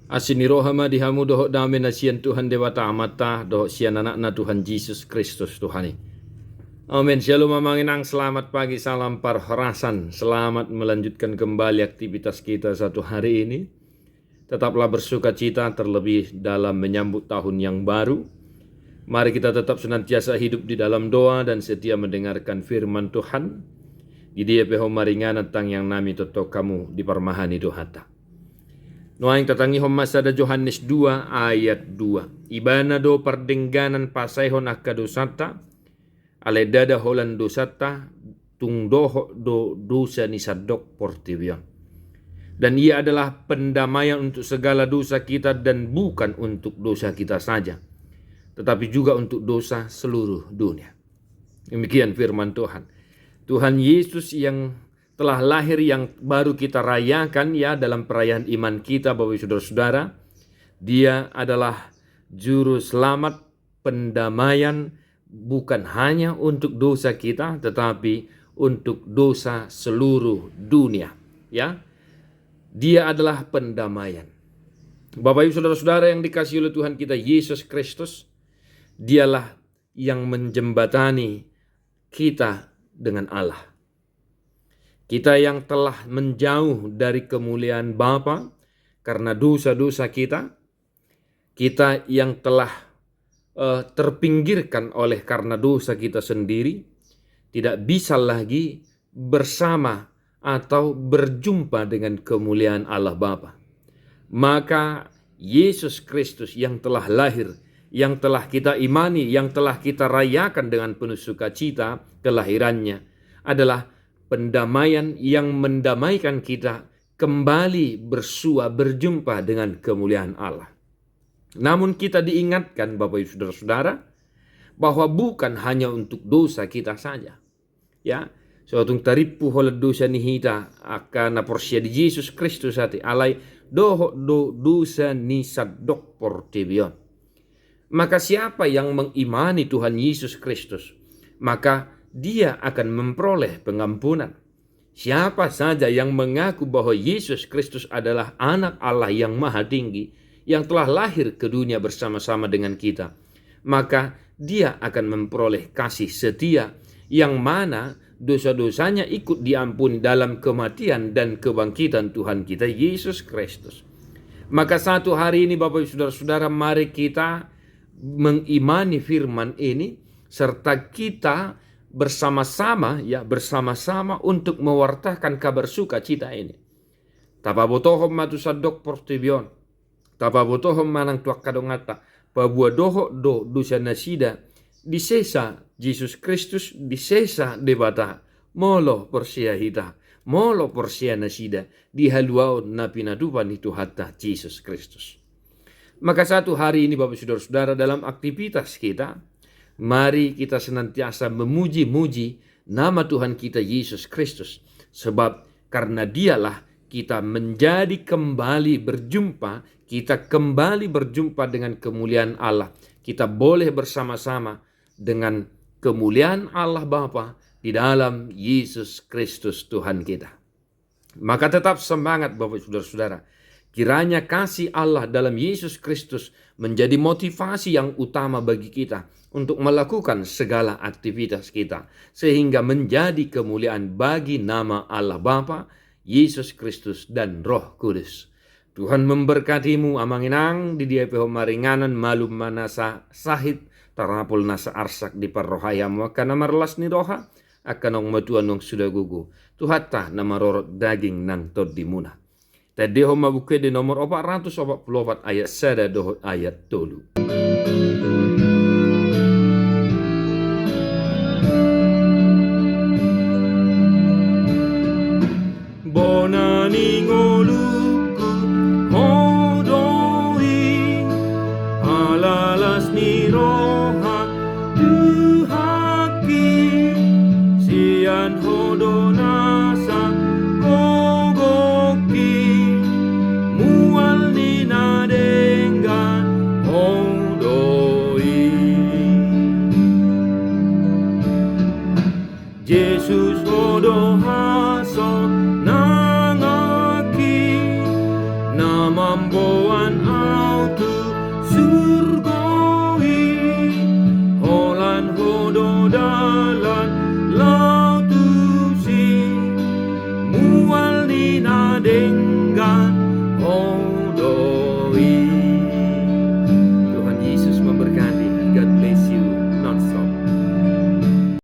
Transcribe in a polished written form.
Asini rohama dihamu dohok dame nasian Tuhan Dewata Amata dohok sian anakna Tuhan Yesus Kristus Tuhani. Amin. Shalom mamanginang, selamat pagi, salam parharasan. Selamat melanjutkan kembali aktivitas kita satu hari ini. Tetaplah bersuka cita terlebih dalam menyambut tahun yang baru. Mari kita tetap senantiasa hidup di dalam doa dan setia mendengarkan firman Tuhan. Di dia peho maringan tentang yang nami toto kamu dipermahani dohata. Noaing tatangi hom masada Yohanes 2 ayat 2. Ibana do perdengganan pasaihon akka dosata, ale dada holan dosata, tung doho do dosa ni sadok portivion. Dan ia adalah pendamaian untuk segala dosa kita dan bukan untuk dosa kita saja, tetapi juga untuk dosa seluruh dunia. Demikian firman Tuhan. Tuhan Yesus yang telah lahir yang baru kita rayakan ya dalam perayaan iman kita Bapak Ibu Saudara-saudara. Dia adalah juru selamat pendamaian bukan hanya untuk dosa kita tetapi untuk dosa seluruh dunia ya. Dia adalah pendamaian. Bapak Ibu Saudara-saudara yang dikasihi oleh Tuhan kita Yesus Kristus, dialah yang menjembatani kita dengan Allah. Kita yang telah menjauh dari kemuliaan Bapa karena dosa-dosa kita, kita yang telah terpinggirkan oleh karena dosa kita sendiri, tidak bisa lagi bersama atau berjumpa dengan kemuliaan Allah Bapa. Maka Yesus Kristus yang telah lahir, yang telah kita imani, yang telah kita rayakan dengan penuh sukacita kelahirannya adalah pendamaian yang mendamaikan kita kembali berjumpa dengan kemuliaan Allah. Namun kita diingatkan Bapak Ibu Saudara-saudara bahwa bukan hanya untuk dosa kita saja. Ya, suatu taripu hola dosa nihita akan porsia di Yesus Kristus hati alai doho do dosa ni sadok portivion. Maka siapa yang mengimani Tuhan Yesus Kristus, maka dia akan memperoleh pengampunan. Siapa saja yang mengaku bahwa Yesus Kristus adalah anak Allah yang maha tinggi, yang telah lahir ke dunia bersama-sama dengan kita, maka dia akan memperoleh kasih setia yang mana dosa-dosanya ikut diampuni dalam kematian dan kebangkitan Tuhan kita Yesus Kristus. Maka satu hari ini Bapak Ibu Saudara-saudara, mari kita mengimani firman ini serta kita bersama-sama untuk mewartakan kabar sukacita ini. Tapabotohom matu sadok portivion, tapabotohom manang tuak kadongata, pabua doho do dosa nasida, disesa Yesus Kristus disesa debata, molo porsia hita, molo porsia nasida, dihaluao napinadupan itu hatta Yesus Kristus. Maka satu hari ini Bapak Saudara-saudara dalam aktivitas kita, mari kita senantiasa memuji-muji nama Tuhan kita Yesus Kristus. Sebab karena dialah kita menjadi kembali berjumpa, kita kembali berjumpa dengan kemuliaan Allah. Kita boleh bersama-sama dengan kemuliaan Allah Bapa di dalam Yesus Kristus Tuhan kita. Maka tetap semangat Bapak Saudara-saudara. Kiranya kasih Allah dalam Yesus Kristus menjadi motivasi yang utama bagi kita untuk melakukan segala aktivitas kita, sehingga menjadi kemuliaan bagi nama Allah Bapa, Yesus Kristus dan Roh Kudus. Tuhan memberkatimu amanginang di dia peho maringanan malum manasa sahid tarapul nasa arsak di parrohayamu akan namarlas ni roha akan ong matuan nong sudah gugu tuhata nama rorot daging nang tod dimuna. Tadi homa buku di nomor 444 ayat 1 dohot ayat 3. Bonaningo